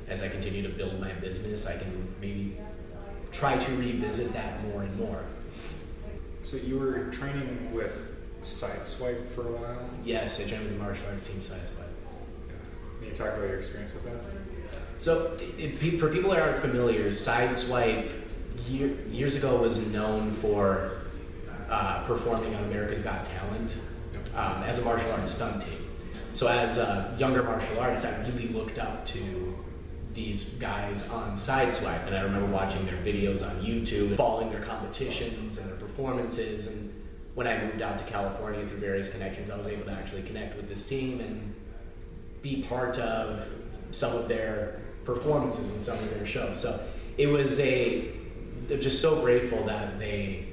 As I continue to build my business, I can maybe try to revisit that more and more. So you were training with Sideswipe for a while? Yes, I joined with the martial arts team Sideswipe. Yeah. Can you talk about your experience with that? So, for people that aren't familiar, Sideswipe years ago was known for performing on America's Got Talent as a martial arts stunt team. So as a younger martial artist, I really looked up to these guys on Sideswipe, and I remember watching their videos on YouTube, following their competitions and their performances. And when I moved out to California through various connections, I was able to actually connect with this team and be part of some of their performances and some of their shows. So it was they're just so grateful that they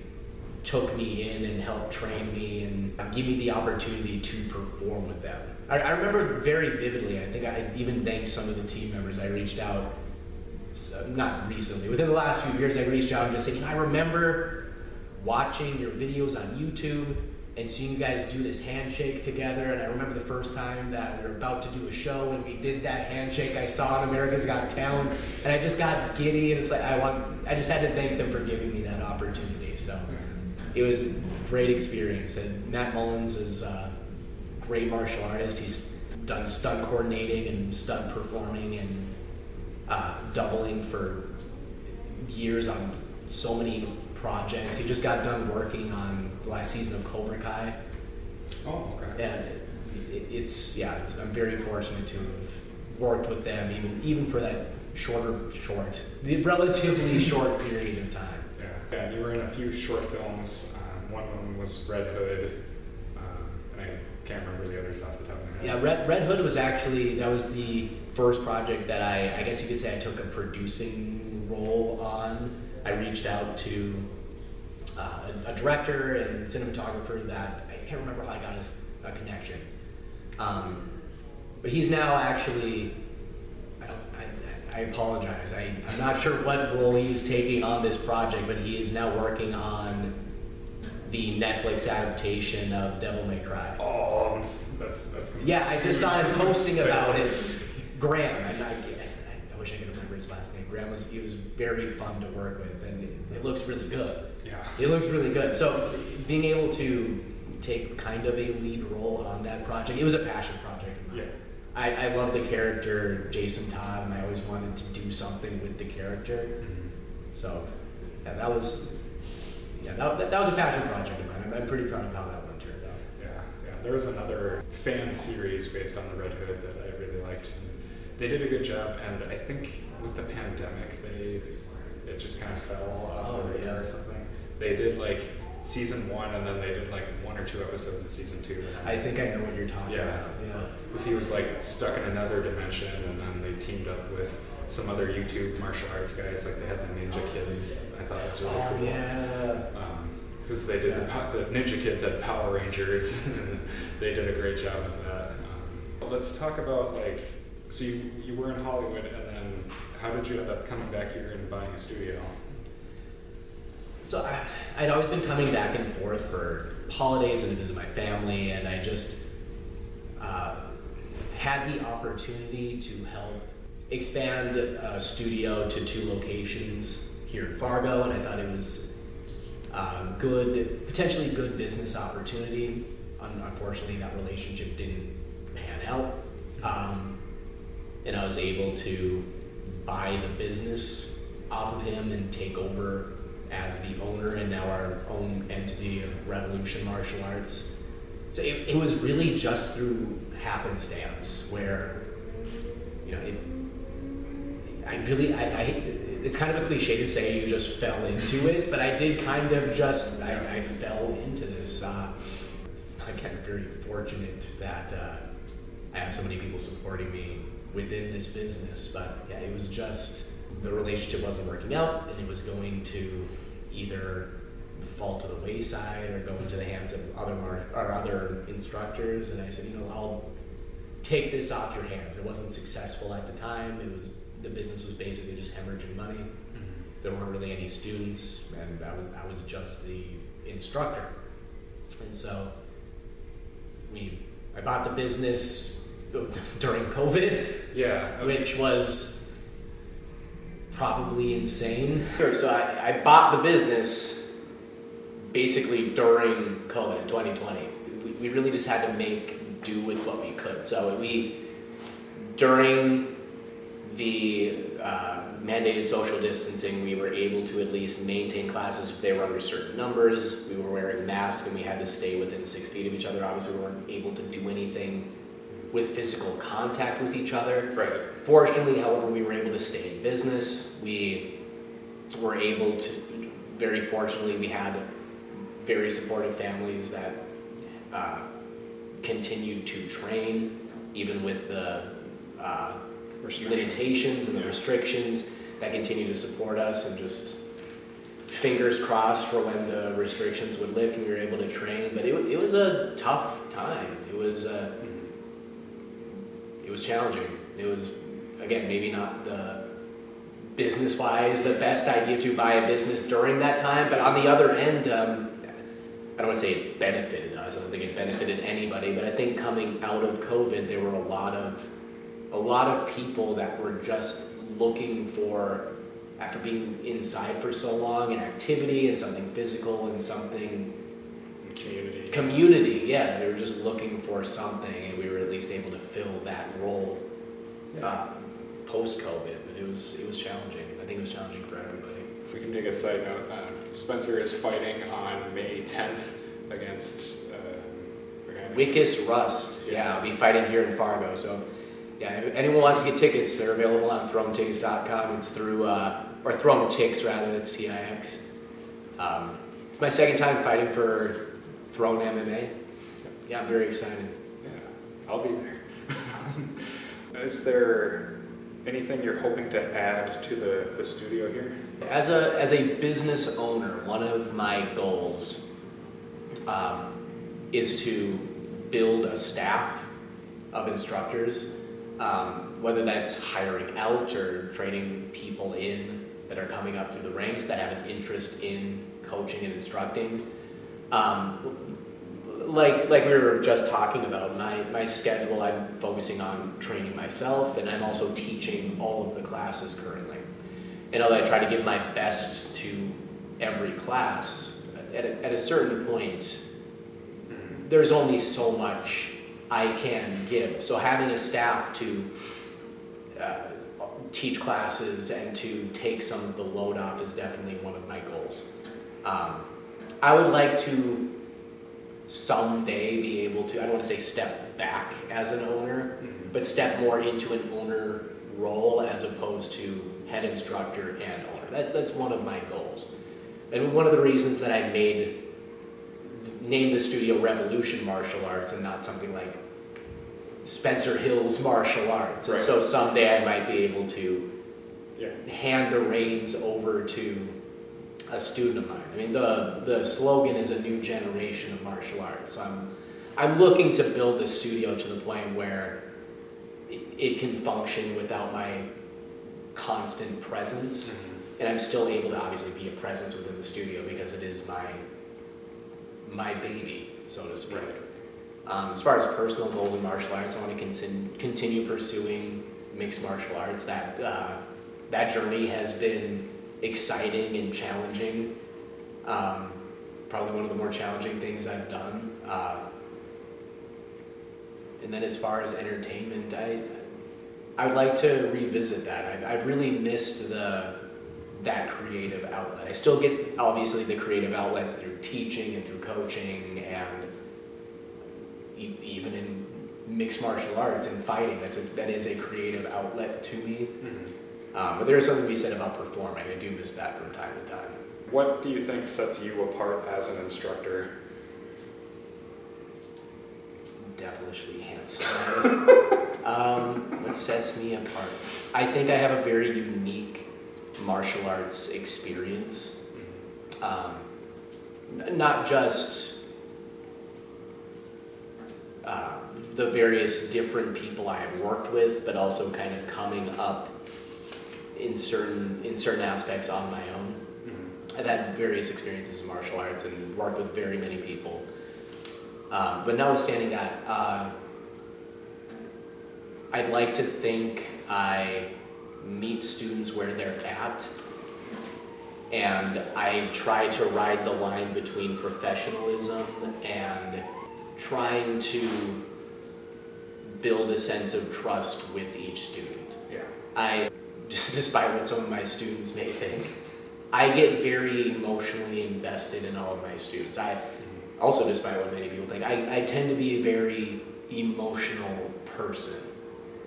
took me in and helped train me and give me the opportunity to perform with them. I remember very vividly, I think I even thanked some of the team members. I reached out, not recently, within the last few years, I reached out and just said, I remember watching your videos on YouTube and seeing you guys do this handshake together. And I remember the first time that we were about to do a show and we did that handshake I saw on America's Got Talent, and I just got giddy, and it's like I just had to thank them for giving me that opportunity. So it was a great experience. And Matt Mullins is a great martial artist. He's done stunt coordinating and stunt performing and doubling for years on so many projects. He just got done working on the last season of Cobra Kai. Oh, okay. And I'm very fortunate to have worked with them even for that the relatively short period of time. Yeah, and you were in a few short films. One of them was Red Hood, and I can't remember the others off the top of my head. Yeah, Red Hood was that was the first project that I guess you could say I took a producing role on. I reached out to a director and cinematographer that I can't remember how I got his connection, but he's now actually. I apologize. I'm not sure what role he's taking on this project, but he is now working on the Netflix adaptation of Devil May Cry. Oh, that's yeah. I just saw him posting about it. Graham. I wish I could remember his last name. Graham he was very fun to work with, and it looks really good. Yeah. It looks really good. So being able to take kind of a lead role on that project, it was a passion project of mine. I love the character Jason Todd, and I always wanted to do something with the character. Mhm. So yeah, that was a passion project of mine. I'm pretty proud of how that one turned out. Yeah. There was another fan series based on the Red Hood that I really liked. And they did a good job, and I think with the pandemic, it just kind of fell off the radar or something. They did like season 1, and then they did like 1 or 2 episodes of season 2. And I think I know what you're talking about. Yeah. Because he was like stuck in another dimension, and then they teamed up with some other YouTube martial arts guys, like they had the Ninja Kids. I thought it was really cool. Yeah. Because they did the Ninja Kids had Power Rangers, and they did a great job with that. Let's talk about so you were in Hollywood, and then how did you end up coming back here and buying a studio? So I'd always been coming back and forth for holidays and to visit my family, and I just had the opportunity to help expand a studio to 2 locations here in Fargo, and I thought it was potentially good business opportunity. Unfortunately, that relationship didn't pan out, and I was able to buy the business off of him and take over as the owner, and now our own entity of Revolution Martial Arts. So it was really just through happenstance where, it's kind of a cliche to say you just fell into it, but I did kind of I fell into this. I'm very fortunate that I have so many people supporting me within this business, but yeah, it was just the relationship wasn't working out, and it was going to either fall to the wayside or go into the hands of other instructors. And I said, I'll take this off your hands. It wasn't successful at the time. The business was basically just hemorrhaging money. Mm-hmm. There weren't really any students, and I was just the instructor. And so I bought the business during COVID. Yeah. Which was probably insane. So I bought the business basically during COVID in 2020. We really just had to make do with what we could. So during the mandated social distancing, we were able to at least maintain classes if they were under certain numbers. We were wearing masks, and we had to stay within 6 feet of each other. Obviously, we weren't able to do anything with physical contact with each other. Right. Fortunately, however, we were able to stay in business. We were able to, very fortunately, we had very supportive families that continued to train, even with the limitations and the restrictions, that continued to support us, and just fingers crossed for when the restrictions would lift and we were able to train. But it was a tough time. It was challenging. It was, again, maybe not the business-wise the best idea to buy a business during that time, but on the other end, I don't want to say it benefited us. I don't think it benefited anybody, but I think coming out of COVID, there were a lot of people that were just looking for, after being inside for so long, an activity and something physical and something community. Yeah, they were just looking for something, and we were at least able to fill that role post-COVID. But it was challenging. I think it was challenging for everybody. We can dig a side note. Spencer is fighting on May 10th against Wickus Rust. Yeah, I'll be fighting here in Fargo. So, yeah, if anyone wants to get tickets, they're available on throwemtickets.com. It's through, or Throwemticks rather, that's TIX. It's my second time fighting for Thrown MMA. Yeah, I'm very excited. Yeah, I'll be there. Is there anything you're hoping to add to the studio here? As a business owner, one of my goals is to build a staff of instructors, whether that's hiring out or training people in that are coming up through the ranks that have an interest in coaching and instructing. Like we were just talking about, my schedule, I'm focusing on training myself, and I'm also teaching all of the classes currently. And although I try to give my best to every class, at a certain point, there's only so much I can give. So having a staff to teach classes and to take some of the load off is definitely one of my goals. I would like to someday be able to, I don't want to say step back as an owner, but step more into an owner role as opposed to head instructor and owner. That's one of my goals. And one of the reasons that I named the studio Revolution Martial Arts and not something like Spencer Hill's Martial Arts. And so someday I might be able to hand the reins over to a student of mine. I mean, the slogan is a new generation of martial arts. I'm looking to build the studio to the point where it can function without my constant presence, and I'm still able to obviously be a presence within the studio because it is my baby, so to speak. As far as personal goals in martial arts, I want to continue pursuing mixed martial arts. That journey has been exciting and challenging. Probably one of the more challenging things I've done. And then as far as entertainment, I would like to revisit that. I've really missed that creative outlet. I still get, obviously, the creative outlets through teaching and through coaching and even in mixed martial arts and fighting. That is a creative outlet to me. But there is something to be said about performing. I do miss that from time to time. What do you think sets you apart as an instructor? Devilishly handsome. What sets me apart? I think I have a very unique martial arts experience. Not just the various different people I have worked with, but also kind of coming up in certain aspects on my own. I've had various experiences in martial arts and worked with very many people. But notwithstanding that, I'd like to think I meet students where they're at, and I try to ride the line between professionalism and trying to build a sense of trust with each student. Despite what some of my students may think, I get very emotionally invested in all of my students. Also, despite what many people think, I tend to be a very emotional person.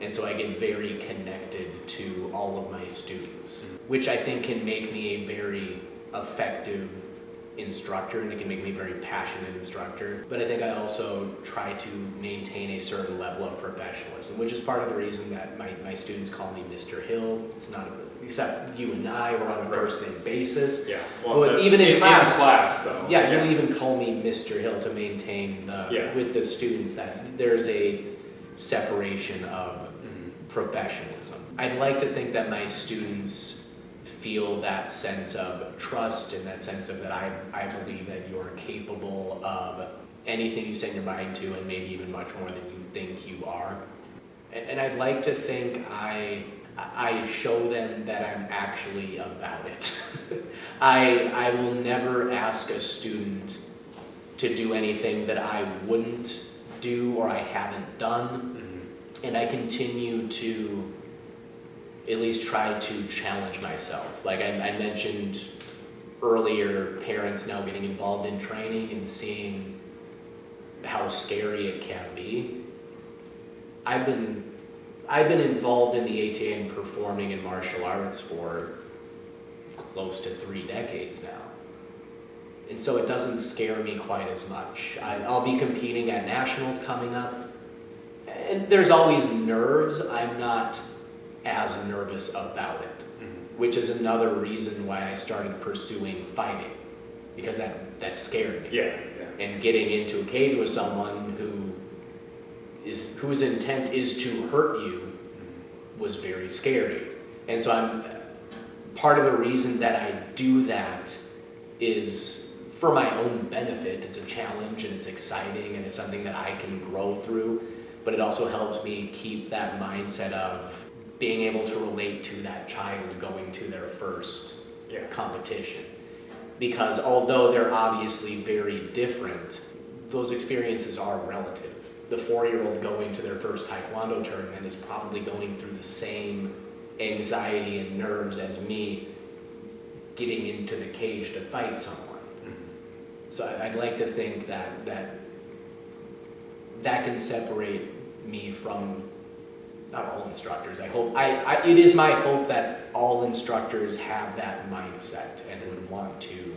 And so I get very connected to all of my students, which I think can make me a very effective instructor, and it can make me a very passionate instructor. But I think I also try to maintain a certain level of professionalism, which is part of the reason that my students call me Mr. Hill. It's not, except you and I were on a first name basis. Yeah, well, even in class though. Yeah, you'll even call me Mr. Hill to maintain with the students that there's a separation of professionalism. I'd like to think that my students feel that sense of trust and that sense of that I believe that you're capable of anything you set your mind to, and maybe even much more than you think you are. And I'd like to think I show them that I'm actually about it. I will never ask a student to do anything that I wouldn't do or I haven't done. And I continue to at least try to challenge myself. Like I mentioned earlier, parents now getting involved in training and seeing how scary it can be. I've been involved in the ATA and performing in martial arts for close to 3 decades now. And so it doesn't scare me quite as much. I'll be competing at nationals coming up. And there's always nerves. I'm not as nervous about it, which is another reason why I started pursuing fighting, because that scared me. And getting into a cage with someone whose intent is to hurt you was very scary. And so part of the reason that I do that is for my own benefit. It's a challenge and it's exciting and it's something that I can grow through. But it also helps me keep that mindset of being able to relate to that child going to their first competition. because although they're obviously very different, those experiences are relative. The 4-year-old going to their first Taekwondo tournament is probably going through the same anxiety and nerves as me getting into the cage to fight someone. So I'd like to think that can separate me from, not all instructors. It is my hope that all instructors have that mindset and would want to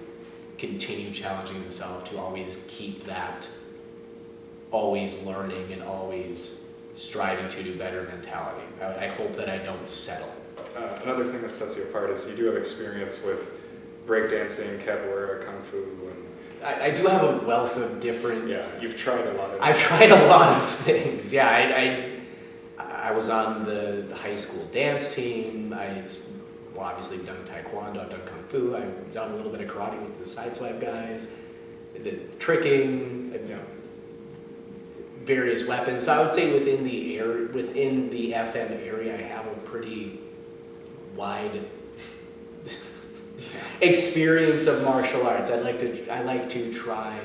continue challenging themselves to always keep that always learning and always striving to do better mentality. I hope that I don't settle. Another thing that sets you apart is you do have experience with breakdancing, capoeira, kung fu, and I do have a wealth of different... Yeah, you've tried a lot of... I've tried a lot of things. Yeah, I was on the high school dance team. Obviously done Taekwondo, I've done Kung Fu, I've done a little bit of karate with the sideswipe guys, the tricking, various weapons. So I would say within the FM area, I have a pretty wide experience of martial arts. I like to try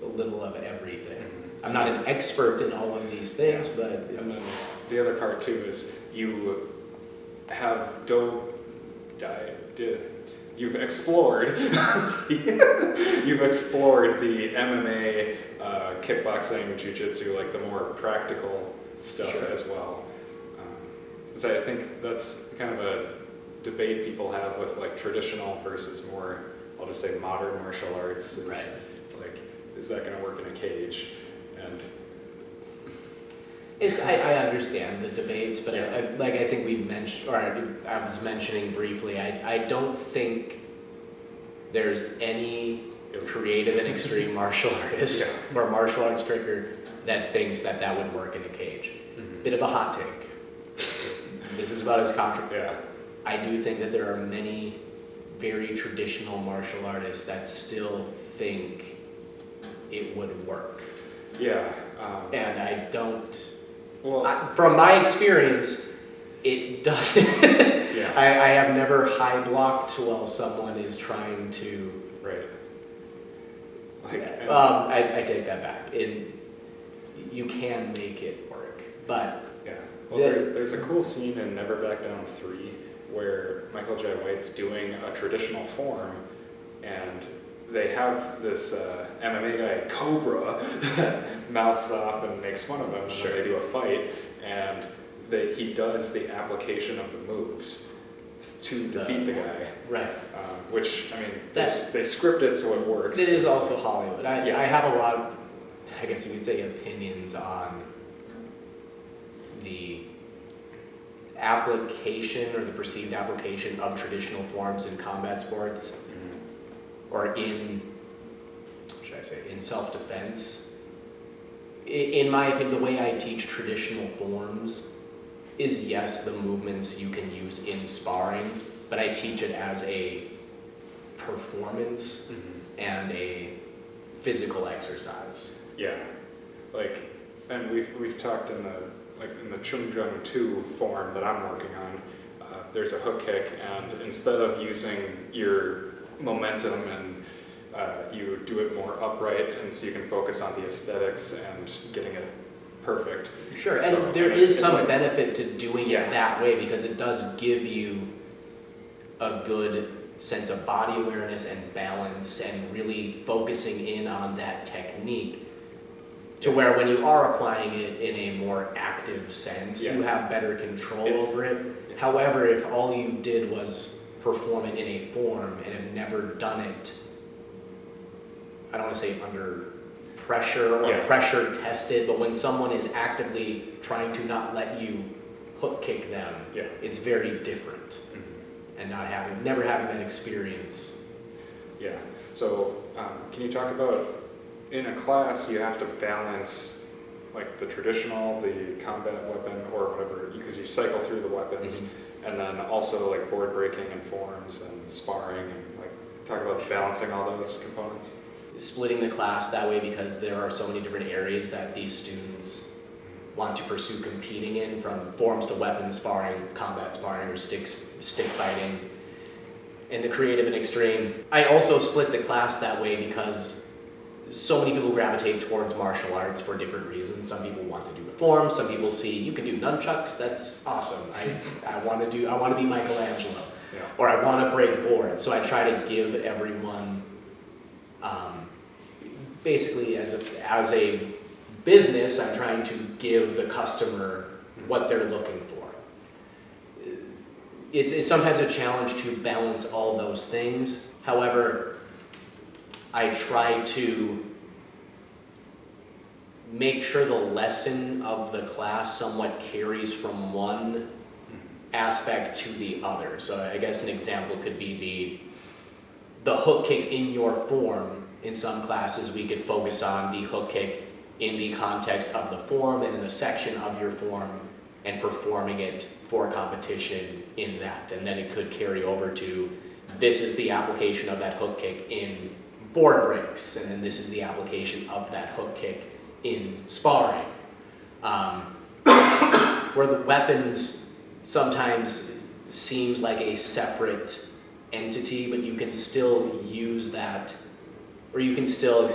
a little of everything. I'm not an expert in all of these things, but... And then the other part too is you have you've explored the MMA, kickboxing, jiu-jitsu, like the more practical stuff as well. So I think that's kind of a debate people have with like traditional versus more, I'll just say modern martial arts. Like, is that going to work in a cage? And I understand the debates, but I think we mentioned, or I was mentioning briefly, I don't think there's any creative and extreme martial artist or martial arts striker that thinks that would work in a cage. Bit of a hot take. This is about as controversial. I do think that there are many very traditional martial artists that still think it would work. And I don't... Well, from my experience, it doesn't. I have never high blocked while someone is trying to... I take that back. You can make it work, but... Well, there's a cool scene in Never Back Down 3 where Michael Jai White's doing a traditional form, and they have this MMA guy, Cobra, that mouths off and makes fun of him, and then they do a fight, and he does the application of the moves to defeat the guy. Which, I mean, they script it so it works. It is also Hollywood. I have a lot of, I guess you could say, opinions on the application or the perceived application of traditional forms in combat sports or in self-defense. In my opinion, the way I teach traditional forms is, yes, the movements you can use in sparring, but I teach it as a performance and a physical exercise. And we've talked in the Chung Jung 2 form that I'm working on, there's a hook kick, and instead of using your momentum and you do it more upright, and so you can focus on the aesthetics and getting it perfect. Sure, and there is some benefit to doing it that way, because it does give you a good sense of body awareness and balance and really focusing in on that technique to where when you are applying it in a more active sense, you have better control over it. However, if all you did was perform it in a form and have never done it, I don't want to say under pressure or pressure tested, but when someone is actively trying to not let you hook kick them, it's very different. And never having that experience. So can you talk about, in a class, you have to balance like the traditional, the combat weapon, or whatever, because you cycle through the weapons, and then also like board breaking and forms and sparring, and like talk about balancing all those components. Splitting the class that way, because there are so many different areas that these students want to pursue competing in, from forms to weapons sparring, combat sparring, or stick fighting. and the creative and extreme. I also split the class that way because so many people gravitate towards martial arts for different reasons. Some people want to do the form, some people see you can do nunchucks, that's awesome. I want to be Michelangelo. Yeah. Or I want to break boards. So I try to give everyone, basically as a business, I'm trying to give the customer what they're looking for. It's sometimes a challenge to balance all those things. However, I try to make sure the lesson of the class somewhat carries from one aspect to the other. So I guess an example could be the hook kick in your form. In some classes we could focus on the hook kick in the context of the form and in the section of your form and performing it for competition in that. And then it could carry over to this is the application of that hook kick in board breaks, and then this is the application of that hook kick in sparring. Where the weapons sometimes seems like a separate entity, but you can still use that, or you can still,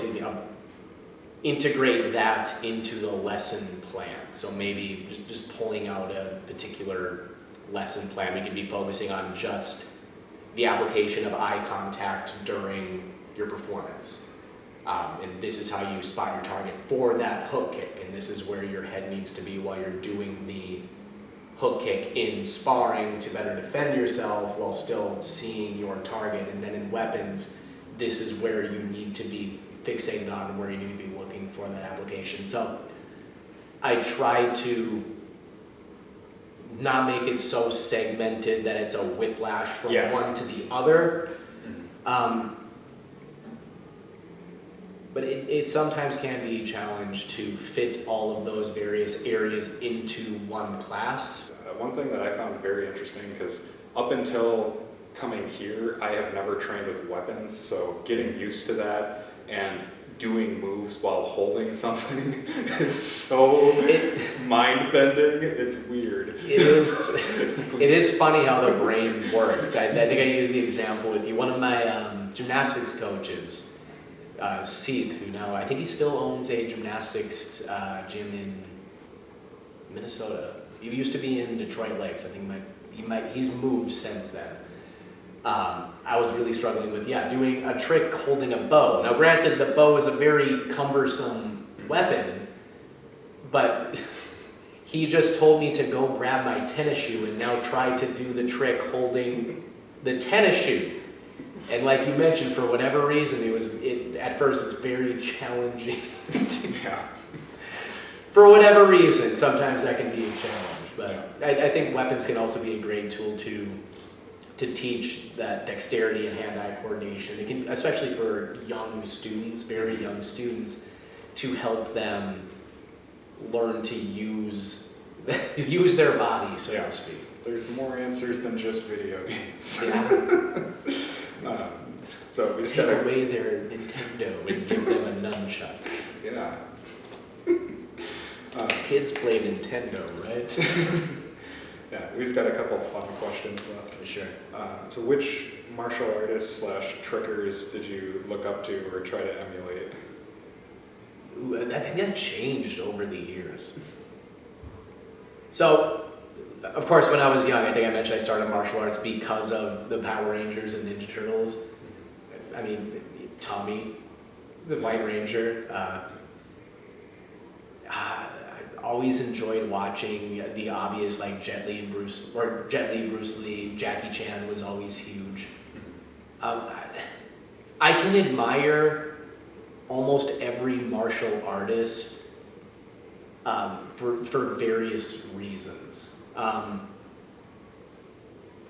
integrate that into the lesson plan. So maybe just pulling out a particular lesson plan, we could be focusing on just the application of eye contact during your performance. And this is how you spot your target for that hook kick, and this is where your head needs to be while you're doing the hook kick in sparring to better defend yourself while still seeing your target. And then in weapons, this is where you need to be fixated on and where you need to be looking for that application. So I try to not make it so segmented that it's a whiplash from one to the other. But it sometimes can be a challenge to fit all of those various areas into one class. One thing that I found very interesting, because up until coming here, I have never trained with weapons, so getting used to that and doing moves while holding something is so mind-bending. It's weird. It is funny how the brain works. I think I used the example with you. One of my gymnastics coaches, Seth, who now I think he still owns a gymnastics gym in Minnesota. He used to be in Detroit Lakes. I think he's moved since then. I was really struggling with doing a trick holding a bow. Now granted, the bow is a very cumbersome weapon, but he just told me to go grab my tennis shoe and now try to do the trick holding the tennis shoe. And like you mentioned, for whatever reason, at first it's very challenging. For whatever reason, sometimes that can be a challenge. But I think weapons can also be a great tool to teach that dexterity and hand-eye coordination. It can, especially for young students, very young students, to help them learn to use their body, so to speak. There's more answers than just video games. So we just take away their Nintendo and give them a nunchuck. Yeah. Kids play Nintendo, right? Yeah, we just got a couple fun questions left. For sure. So which martial artists / trickers did you look up to or try to emulate? Ooh, I think that changed over the years. So, of course, when I was young, I think I mentioned I started martial arts because of the Power Rangers and Ninja Turtles. I mean, Tommy, the White Ranger. I always enjoyed watching the obvious, like Jet Li, Bruce Lee, Jackie Chan was always huge. I can admire almost every martial artist for various reasons. I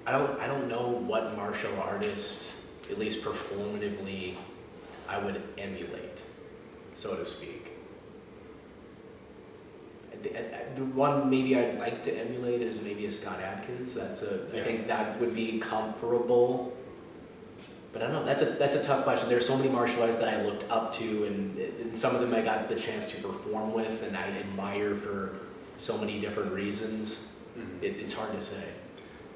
don't know what martial artist, at least performatively, I would emulate, so to speak. The one maybe I'd like to emulate is maybe a Scott Adkins. I think that would be comparable. But I don't know. That's a tough question. There's so many martial artists that I looked up to, and some of them I got the chance to perform with, and I admire for so many different reasons. It's hard to say.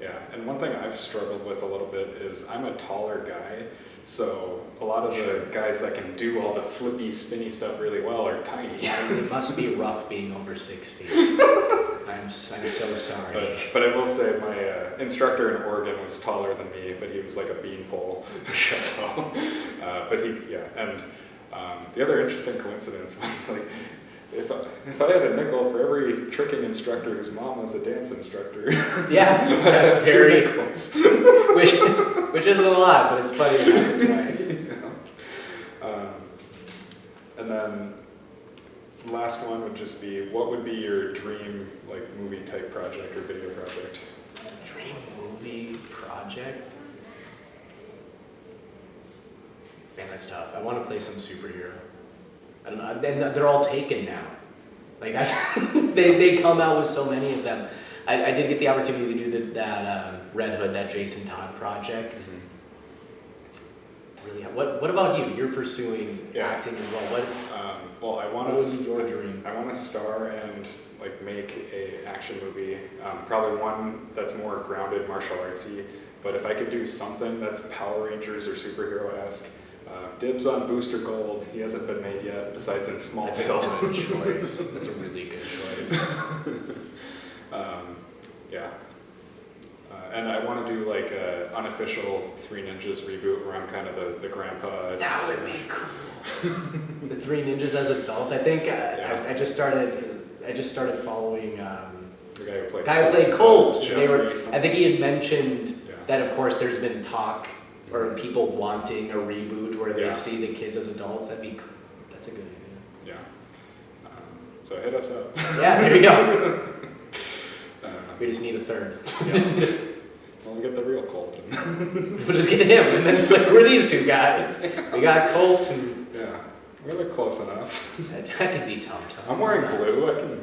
Yeah, and one thing I've struggled with a little bit is I'm a taller guy, so a lot of the guys that can do all the flippy, spinny stuff really well are tiny. Yeah, it must be rough being over 6 feet. I'm so sorry. But I will say my instructor in Oregon was taller than me, but he was like a beanpole. So, but and the other interesting coincidence was like, if I had a nickel for every tricking instructor whose mom was a dance instructor, yeah, that's very which isn't a lot, but it's funny to happen twice. Yeah. And then last one would just be, what would be your dream like movie type project or video project? Dream movie project? Man, that's tough. I want to play some superhero. I don't know. They're all taken now. Like that's they come out with so many of them. I did get the opportunity to do that Red Hood, that Jason Todd project. Mm-hmm. Really, what about you? You're pursuing acting as well. Well, what would be your dream? I want to star and like make a action movie. Probably one that's more grounded martial artsy. But if I could do something that's Power Rangers or superhero-esque. Dibs on Booster Gold. He hasn't been made yet, besides in Smallville. That's a good choice. That's a really good choice. Yeah. And I want to do like an unofficial Three Ninjas reboot where I'm kind of the grandpa. That would be cool. The Three Ninjas as adults. I think I just started following the guy who played Colt. I think he had mentioned that, of course, there's been talk or people wanting a reboot where they see the kids as adults. That's a good idea. Yeah. So hit us up. Yeah, there you go. We just need a third. Well, we get the real Colt. We'll just get him, and then it's like, who are these two guys? We got Colt and... Yeah, we look close enough. That could be Tom. I'm wearing blue, I can...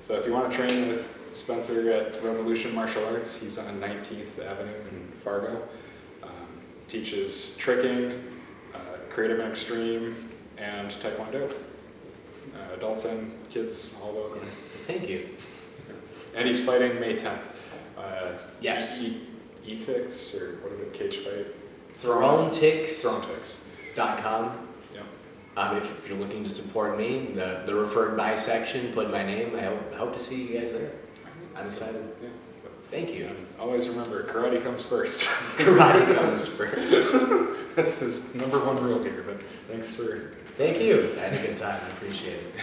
So if you want to train with Spencer at Revolution Martial Arts, he's on 19th Avenue in Fargo. Teaches tricking, creative and extreme, and Taekwondo. Adults and kids, all welcome. Thank you. And he's fighting May 10th. Yes. E-Tix, or what is it, cage fight? ThroneTix.com. Yeah. If you're looking to support me, the referred by section, put my name. I hope to see you guys there. I'm excited. Yeah. So, thank you. and always remember, karate comes first. Karate comes first. That's his #1 rule here, but thanks for... Thank you. I had a good time. I appreciate it.